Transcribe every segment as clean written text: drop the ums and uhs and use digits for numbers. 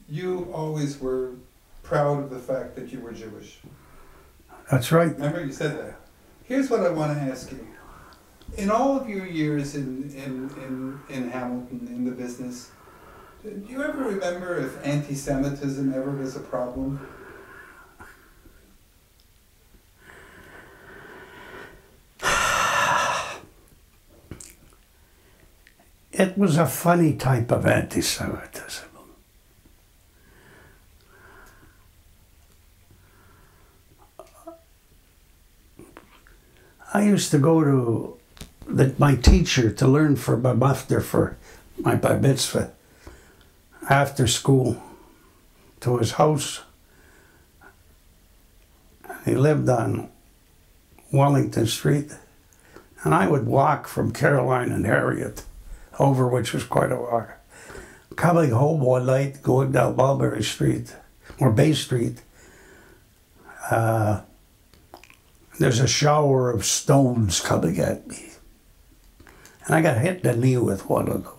you always were proud of the fact that you were Jewish. That's right. Remember, you said that. Here's what I want to ask you. In all of your years in Hamilton, in the business, do you ever remember if anti-Semitism ever was a problem? It was a funny type of anti-Semitism. I used to go to my teacher to learn for my mafter for my bar mitzvah after school to his house. He lived on Wellington Street, and I would walk from Caroline and Harriet over, which was quite a walk. Coming home one night, going down Mulberry Street, or Bay Street, there's a shower of stones coming at me. And I got hit in the knee with one of them.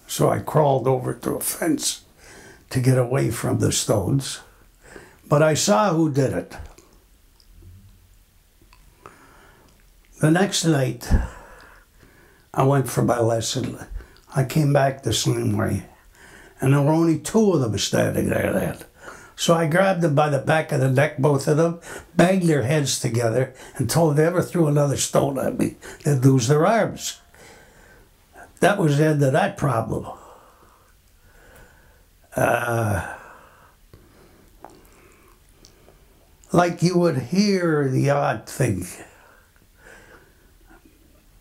So I crawled over to a fence to get away from the stones. But I saw who did it. The next night, I went for my lesson. I came back the same way. And there were only two of them standing there then. So I grabbed them by the back of the neck, both of them, banged their heads together, and told them if they ever threw another stone at me, they'd lose their arms. That was the end of that problem. Like you would hear the odd thing.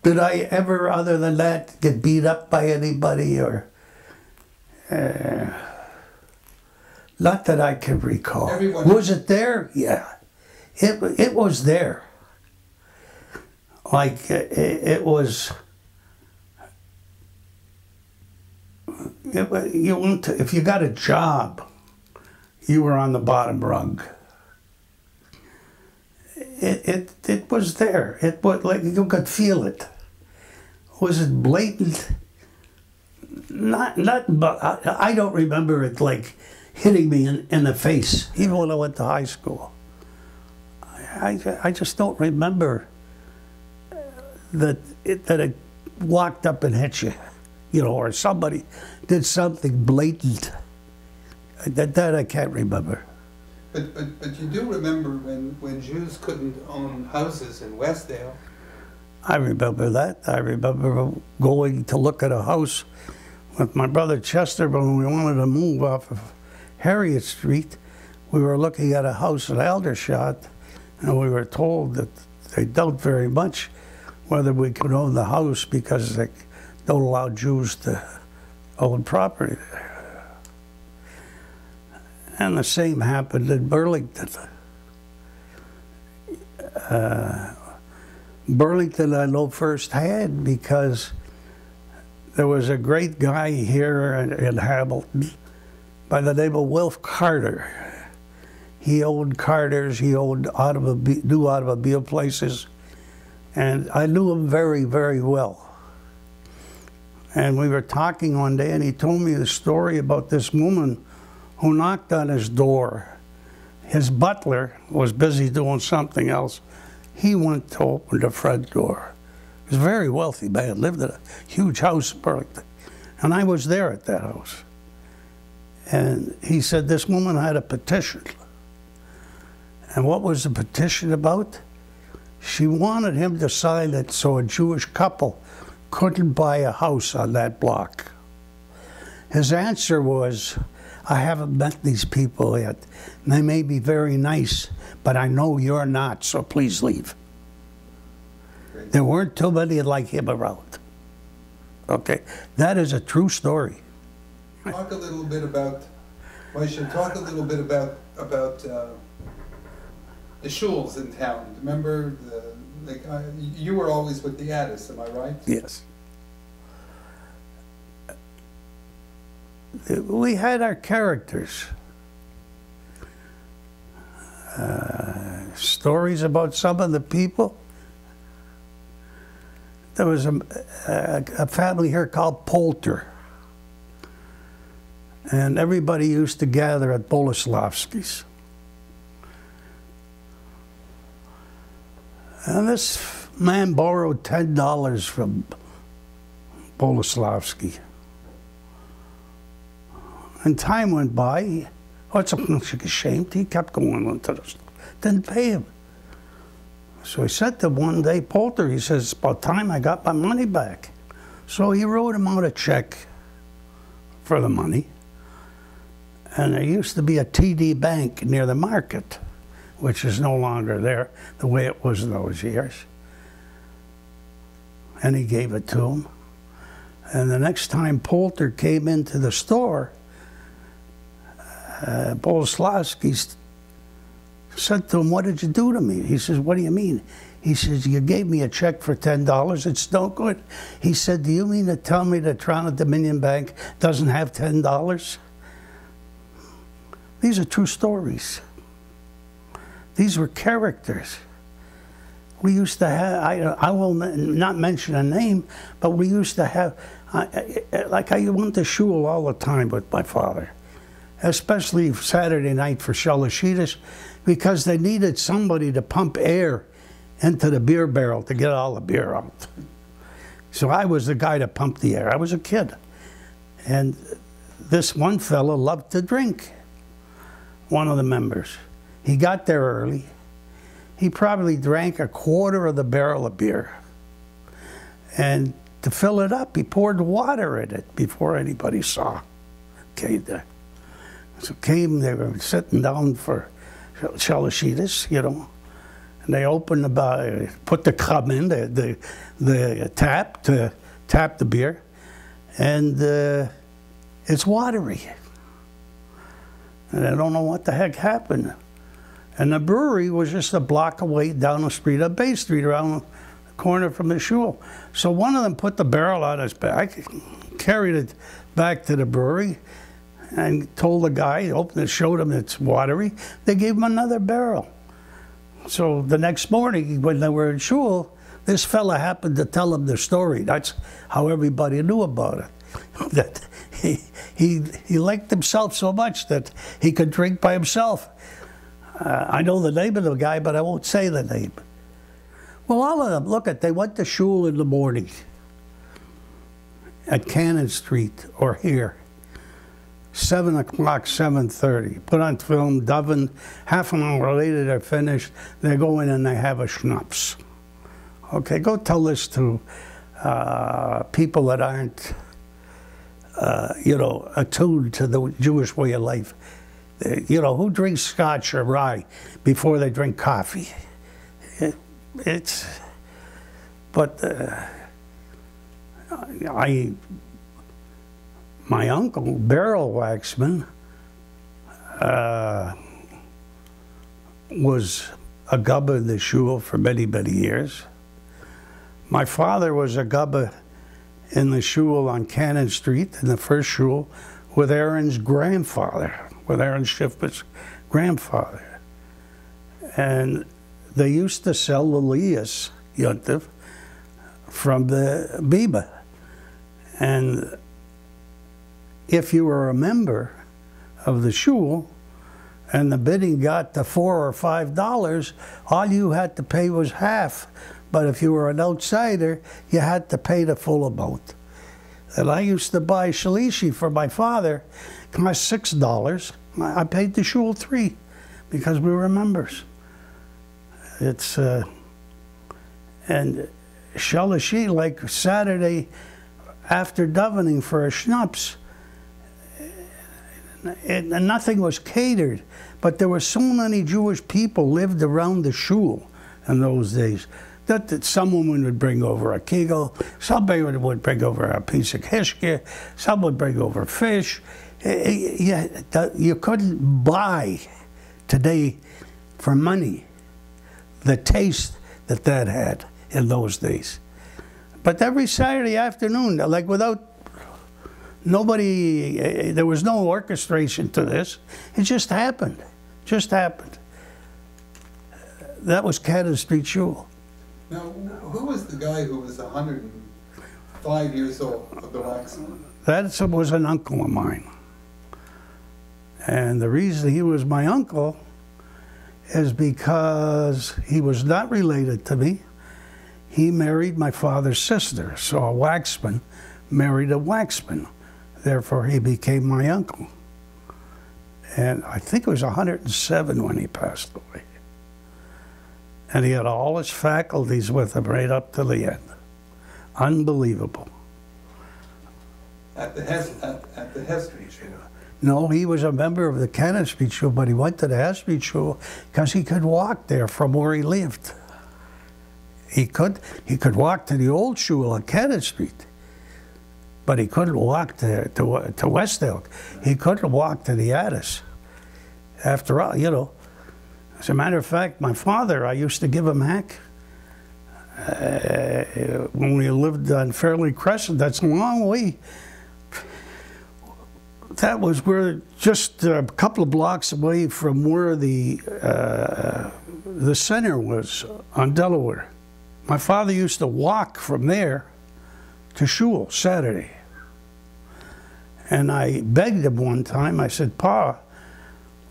Did I ever, other than that, get beat up by anybody or... not that I can recall. Was it there? Yeah. It was there. Like, it was... if you got a job, you were on the bottom rung. It was there. It was like you could feel it. Was it blatant? Not. But I don't remember it like hitting me in the face, even when I went to high school. I just don't remember that it walked up and hit you, you know, or somebody did something blatant. That I can't remember. But you do remember when Jews couldn't own houses in Westdale? I remember that. I remember going to look at a house with my brother Chester when we wanted to move off of Harriet Street. We were looking at a house in Aldershot, and we were told that they doubt very much whether we could own the house because they don't allow Jews to own property there. And the same happened in Burlington. Burlington I know firsthand because there was a great guy here in Hamilton by the name of Wilf Carter. He owned Carter's, he owned new automobile places, and I knew him very, very well. And we were talking one day and he told me the story about this woman who knocked on his door. His butler was busy doing something else. He went to open the front door. He was a very wealthy man, lived in a huge house in Burlington. And I was there at that house. And he said this woman had a petition. And what was the petition about? She wanted him to sign it so a Jewish couple couldn't buy a house on that block. His answer was, I haven't met these people yet. They may be very nice, but I know you're not, so please leave. Great. There weren't too many like him around. Okay, that is a true story. Talk a little bit about, Moshe, talk a little bit about the shuls in town. Remember, you were always with the Addis, am I right? Yes. We had our characters. Stories about some of the people. There was a family here called Poulter. And everybody used to gather at Boleslavsky's. And this man borrowed $10 from Boleslavsky. And time went by. What's ashamed? He kept going into the store. Didn't pay him. So he said to him one day, Poulter, he says, it's about time I got my money back. So he wrote him out a check for the money. And there used to be a TD Bank near the market, which is no longer there the way it was in those years. And he gave it to him. And the next time Poulter came into the store, Boleslavsky said to him, what did you do to me? He says, what do you mean? He says, you gave me a check for $10. It's no good. He said, do you mean to tell me that Toronto Dominion Bank doesn't have $10? These are true stories. These were characters. We used to have, I will not mention a name, but we used to have, like I went to shul all the time with my father, especially Saturday night for Shalashitas, because they needed somebody to pump air into the beer barrel to get all the beer out. So I was the guy to pump the air. I was a kid. And this one fellow loved to drink, one of the members. He got there early. He probably drank a quarter of the barrel of beer. And to fill it up, he poured water in it before anybody saw. Okay, so they were sitting down for Shalashitas, you know, and they opened put the cup in, the tap to tap the beer, and it's watery. And I don't know what the heck happened. And the brewery was just a block away down the street, up Bay Street, around the corner from the shul. So one of them put the barrel on his back, carried it back to the brewery, and told the guy, opened it, showed him it's watery. They gave him another barrel. So the next morning, when they were in shul, this fella happened to tell him the story. That's how everybody knew about it. That he liked himself so much that he could drink by himself. I know the name of the guy, but I won't say the name. Well, all of them, look, they went to shul in the morning at Cannon Street or here. 7 o'clock, 7:30. Put on film, Doven. Half an hour later, they're finished. They go in and they have a schnapps. Okay, go tell this to people that aren't, you know, attuned to the Jewish way of life. You know, who drinks scotch or rye before they drink coffee? But my uncle, Beryl Waxman, was a gubba in the shul for many, many years. My father was a gubba in the shul on Cannon Street, in the first shul, with Aaron's grandfather, with Aaron Schiffman's grandfather. And they used to sell the Lias Yontif from the Biba. And if you were a member of the shul and the bidding got to $4 or $5, all you had to pay was half. But if you were an outsider, you had to pay the full amount. And I used to buy shalishi for my father. It cost $6. I paid the shul $3 because we were members. It's and shalishi, like Saturday after davening for a schnapps, nothing was catered, but there were so many Jewish people lived around the shul in those days that someone would bring over a kegel, somebody would bring over a piece of kishke, someone would bring over fish. You couldn't buy today for money the taste that had in those days. But every Saturday afternoon, like without nobody, there was no orchestration to this. It just happened. Just happened. That was Cannon Street Shul. Now, who was the guy who was 105 years old of the Waxman? That was an uncle of mine. And the reason he was my uncle is because he was not related to me. He married my father's sister, so a Waxman married a Waxman. Therefore, he became my uncle. And I think he was 107 when he passed away. And he had all his faculties with him right up to the end. Unbelievable. At the Hess Street Show. No, he was a member of the Cannon Street Show, but he went to the Hess Street Show because he could walk there from where he lived. He could walk to the old shul on Cannon Street, but he couldn't walk to West Elk. He couldn't walk to the Addis. After all, you know, as a matter of fact, my father, I used to give him heck. When we lived on Fairleigh Crescent, that's a long way. That was where, just a couple of blocks away from where the center was on Delaware. My father used to walk from there to shul Saturday. And I begged him one time, I said, "Pa,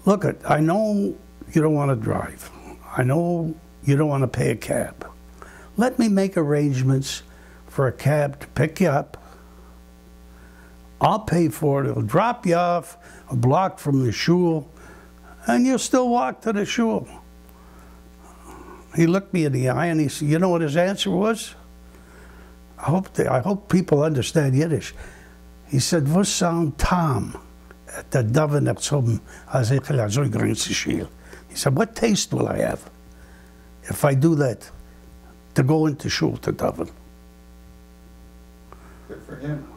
look, I know you don't want to drive. I know you don't want to pay a cab. Let me make arrangements for a cab to pick you up. I'll pay for it. It'll drop you off a block from the shul, and you'll still walk to the shul." He looked me in the eye and he said, you know what his answer was? I hope people understand Yiddish. He said, "Was sound Tom at the Daven zum Azechel." He said, "What taste will I have if I do that to go into shul to Daven?" Good for him.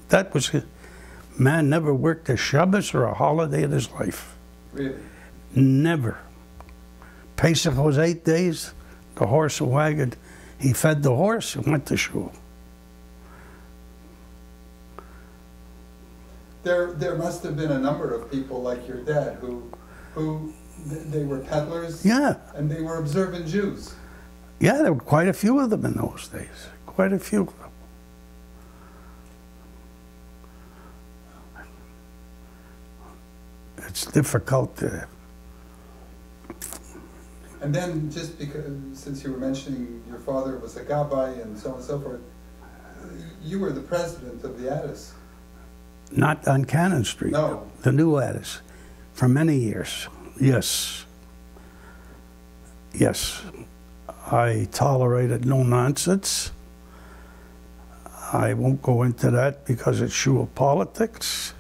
That was his. Man never worked a Shabbos or a holiday in his life. Really? Never. Pesach was 8 days, the horse and wagon. He fed the horse and went to shul. There must have been a number of people like your dad who they were peddlers. Yeah. And they were observant Jews. Yeah, there were quite a few of them in those days. Quite a few of them. It's difficult to... And then, just because, since you were mentioning your father was a gabbai and so on and so forth, you were the president of the Addis. Not on Cannon Street. No. The new Addis. For many years. Yes. Yes. I tolerated no nonsense. I won't go into that because it's shul politics.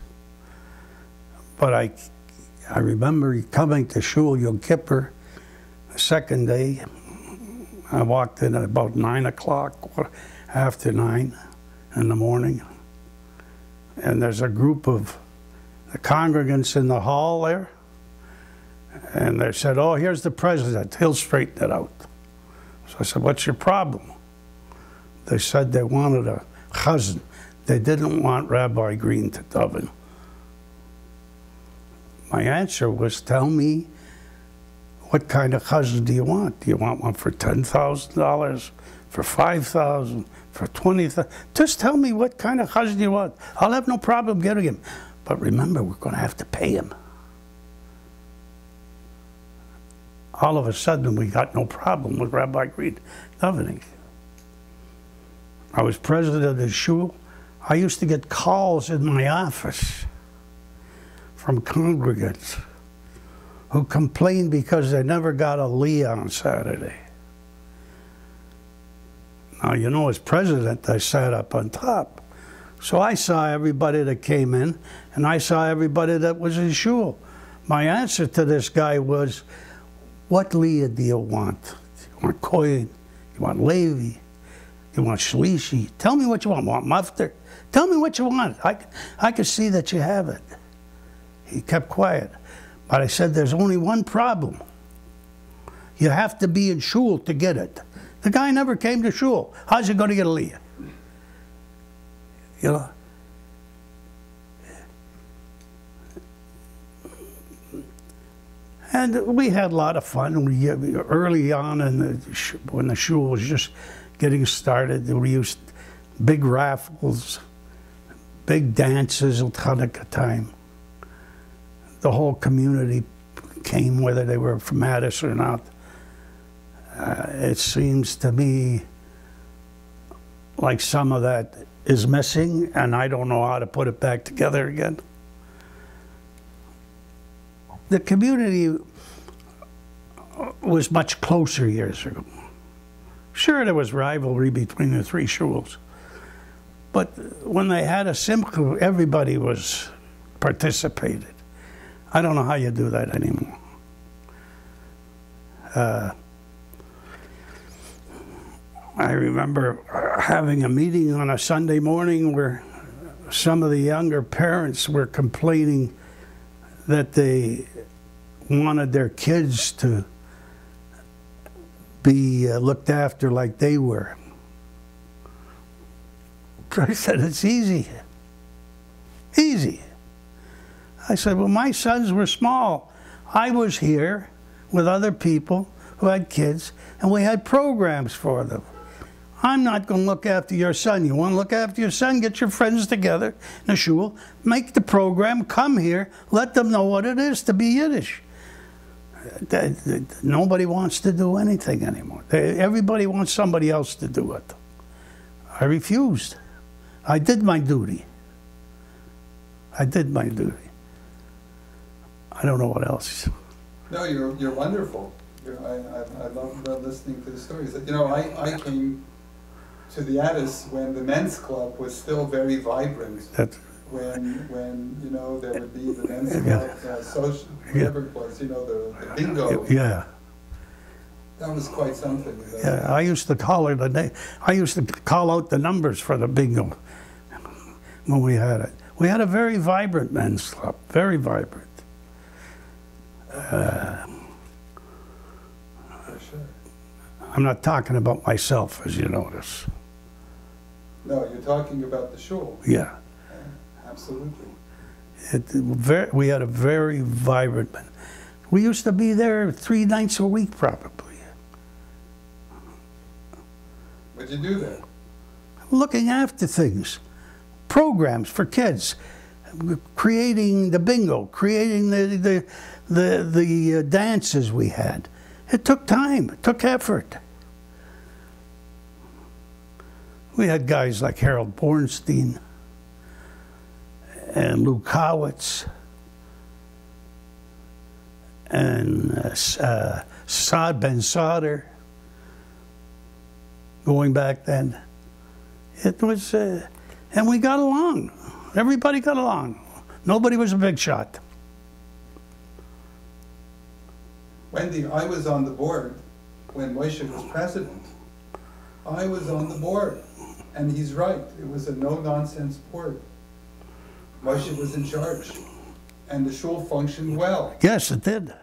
But I remember coming to shul Yom Kippur, the second day. I walked in at about 9 o'clock, after 9 in the morning. And there's a group of the congregants in the hall there. And they said, "Oh, here's the president. He'll straighten it out." So I said, "What's your problem?" They said they wanted a chazan. They didn't want Rabbi Green to daven. My answer was, "Tell me, what kind of chazan do you want? Do you want one for $10,000, for $5,000, for $20,000? Just tell me what kind of chazan you want. I'll have no problem getting him. But remember, we're going to have to pay him." All of a sudden, we got no problem with Rabbi Green davening. I was president of the shul. I used to get calls in my office from congregants who complained because they never got a aliyah on Saturday. Now, you know, as president, I sat up on top. So I saw everybody that came in, and I saw everybody that was in shul. My answer to this guy was, "What aliyah do you want? You want Kohen? You want Levi? You want Shlishi? Tell me what you want. Want Mufter? Tell me what you want. I can see that you have it." He kept quiet. But I said, "There's only one problem. You have to be in shul to get it." The guy never came to shul. How's he going to get a aliyah? You know? And we had a lot of fun. Early on, when the shul was just getting started, we used big raffles, big dances at Hanukkah time. the whole community came, whether they were from Addis or not. It seems to me like some of that is missing, and I don't know how to put it back together again. The community was much closer years ago. Sure, there was rivalry between the three shuls, but when they had a simcha, everybody was participated. I don't know how you do that anymore. I remember having a meeting on a Sunday morning where some of the younger parents were complaining that they wanted their kids to be looked after like they were. I said, it's easy. Easy. I said, well, my sons were small. I was here with other people who had kids, and we had programs for them. I'm not going to look after your son. You want to look after your son? Get your friends together in a shul, make the program, come here, let them know what it is to be Yiddish. Nobody wants to do anything anymore. Everybody wants somebody else to do it. I refused. I did my duty. I did my duty. I don't know what else. No, you're wonderful. I love listening to the stories. You know, I came to the Addis when the men's club was still very vibrant. When you know, there would be the men's club, social, whatever it was, you know, the bingo. Yeah. That was quite something. Yeah, I used to call it I used to call out the numbers for the bingo when we had it. We had a very vibrant men's club, very vibrant. For sure. I'm not talking about myself, as you notice. No, you're talking about the shul. Yeah. Absolutely. We had a very vibrant man. We used to be there 3 nights a week, probably. What'd you do there? Looking after things, programs for kids, creating the bingo, creating the dances we had. It took time. It took effort. We had guys like Harold Bornstein and Lou Kowitz and Saad Ben Sadr. Going back then, it was, and we got along. Everybody got along. Nobody was a big shot. Wendy, I was on the board when Moshe was president. I was on the board, and he's right. It was a no-nonsense board. Moshe was in charge, and the shul functioned well. Yes, it did.